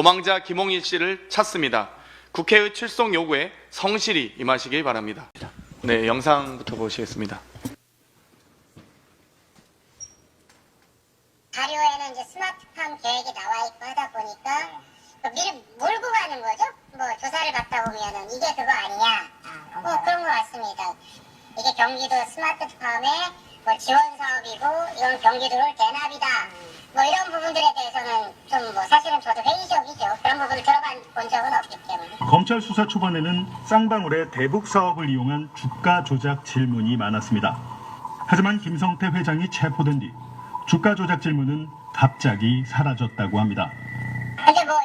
도망자 김홍일 씨를 찾습니다. 국회의 출석 요구에 성실히 임하시길 바랍니다. 네, 영상부터 보시겠습니다. 자료에는 이제 스마트팜 계획이 나와 있고 하다 보니까 미리 몰고 가는 거죠. 뭐 조사를 갔다 오면은 이게 그거 아니냐. 그런 것 같습니다. 이게 경기도 스마트팜의 뭐 지원 사업이고 이건 경기도를 대납이다. 뭐 이런 부분들에 대해서는 좀 뭐 사실은 저도 회의적이죠. 그런 부분을 들어본 적은 없기 때문에. 검찰 수사 초반에는 쌍방울의 대북 사업을 이용한 주가 조작 질문이 많았습니다. 하지만 김성태 회장이 체포된 뒤 주가 조작 질문은 갑자기 사라졌다고 합니다. 근데 뭐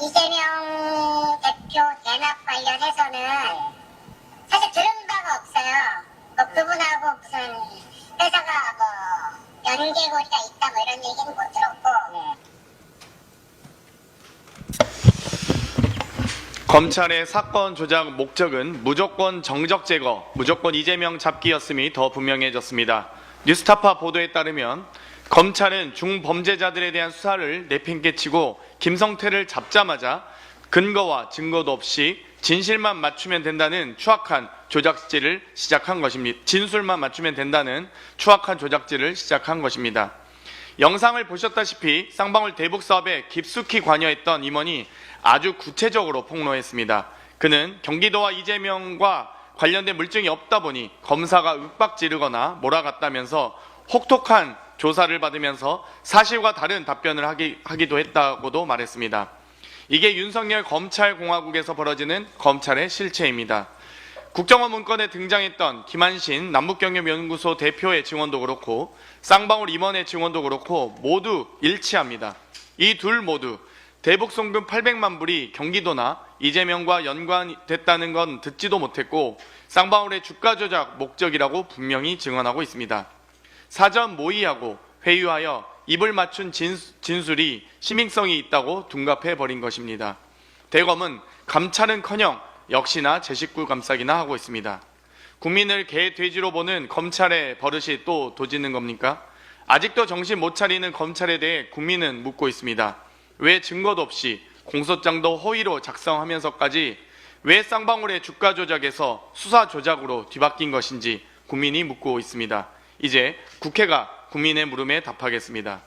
이재명 대표 대납 관련해서는 사실 들은 바가 없어요. 뭐 그분하고 무슨 회사가 뭐 연계고리가 있다 뭐 이런 얘기는 못 들었고. 검찰의 사건 조작 목적은 무조건 정적 제거, 무조건 이재명 잡기였음이 더 분명해졌습니다. 뉴스타파 보도에 따르면 검찰은 중범죄자들에 대한 수사를 내팽개치고 김성태를 잡자마자 근거와 증거도 없이 진실만 맞추면 된다는 추악한 조작질을 시작한 것입니다. 진술만 맞추면 된다는 추악한 조작질을 시작한 것입니다. 영상을 보셨다시피 쌍방울 대북 사업에 깊숙이 관여했던 임원이 아주 구체적으로 폭로했습니다. 그는 경기도와 이재명과 관련된 물증이 없다 보니 검사가 윽박지르거나 몰아갔다면서 혹독한 조사를 받으면서 사실과 다른 답변을 하기도 했다고도 말했습니다. 이게 윤석열 검찰공화국에서 벌어지는 검찰의 실체입니다. 국정원 문건에 등장했던 김한신 남북경협연구소 대표의 증언도 그렇고 쌍방울 임원의 증언도 그렇고 모두 일치합니다. 이 둘 모두 대북 송금 800만 불이 경기도나 이재명과 연관됐다는 건 듣지도 못했고 쌍방울의 주가 조작 목적이라고 분명히 증언하고 있습니다. 사전 모의하고 회유하여 입을 맞춘 진술이 신빙성이 있다고 둔갑해버린 것입니다. 대검은 감찰은커녕 역시나 제 식구 감싸기나 하고 있습니다. 국민을 개, 돼지로 보는 검찰의 버릇이 또 도지는 겁니까? 아직도 정신 못 차리는 검찰에 대해 국민은 묻고 있습니다. 왜 증거도 없이 공소장도 허위로 작성하면서까지 왜 쌍방울의 주가 조작에서 수사 조작으로 뒤바뀐 것인지 국민이 묻고 있습니다. 이제 국회가 국민의 물음에 답하겠습니다.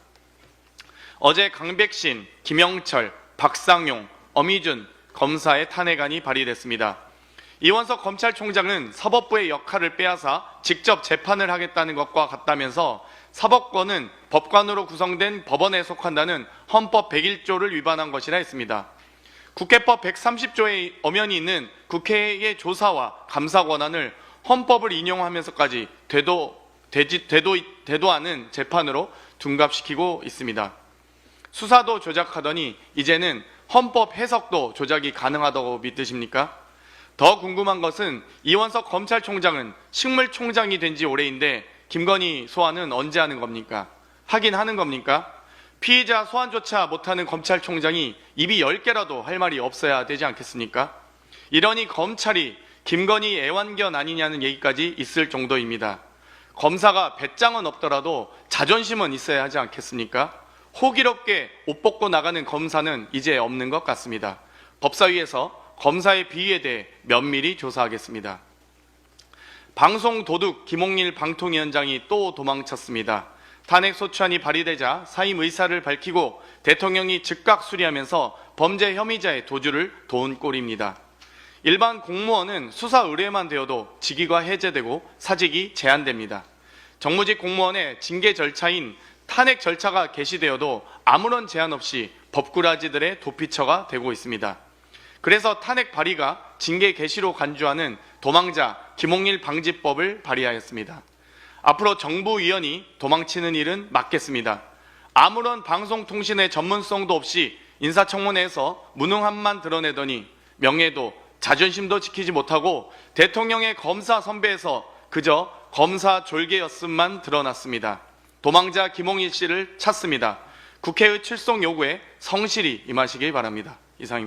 어제 강백신, 김영철, 박상용, 엄희준 검사의 탄핵안이 발의됐습니다. 이원석 검찰총장은 사법부의 역할을 빼앗아 직접 재판을 하겠다는 것과 같다면서 사법권은 법관으로 구성된 법원에 속한다는 헌법 101조를 위반한 것이라 했습니다. 국회법 130조에 엄연히 있는 국회의 조사와 감사 권한을 헌법을 인용하면서까지 되도 않은 재판으로 둔갑시키고 있습니다. 수사도 조작하더니 이제는 헌법 해석도 조작이 가능하다고 믿으십니까? 더 궁금한 것은 이원석 검찰총장은 식물총장이 된 지 오래인데 김건희 소환은 언제 하는 겁니까? 하긴 하는 겁니까? 피의자 소환조차 못하는 검찰총장이 입이 10개라도 할 말이 없어야 되지 않겠습니까? 이러니 검찰이 김건희 애완견 아니냐는 얘기까지 있을 정도입니다. 검사가 배짱은 없더라도 자존심은 있어야 하지 않겠습니까? 호기롭게 옷 벗고 나가는 검사는 이제 없는 것 같습니다. 법사위에서 검사의 비위에 대해 면밀히 조사하겠습니다. 방송 도둑 김홍일 방통위원장이 또 도망쳤습니다. 탄핵 소추안이 발의되자 사임 의사를 밝히고 대통령이 즉각 수리하면서 범죄 혐의자의 도주를 도운 꼴입니다. 일반 공무원은 수사 의뢰만 되어도 직위가 해제되고 사직이 제한됩니다. 정무직 공무원의 징계 절차인 탄핵 절차가 개시되어도 아무런 제한 없이 법꾸라지들의 도피처가 되고 있습니다. 그래서 탄핵 발의가 징계 개시로 간주하는 도망자 김홍일 방지법을 발의하였습니다. 앞으로 정부위원이 도망치는 일은 막겠습니다. 아무런 방송통신의 전문성도 없이 인사청문회에서 무능함만 드러내더니 명예도 자존심도 지키지 못하고 대통령의 검사 선배에서 그저 검사 졸개였음만 드러났습니다. 도망자 김홍일 씨를 찾습니다. 국회의 출석 요구에 성실히 임하시길 바랍니다. 이상입니다.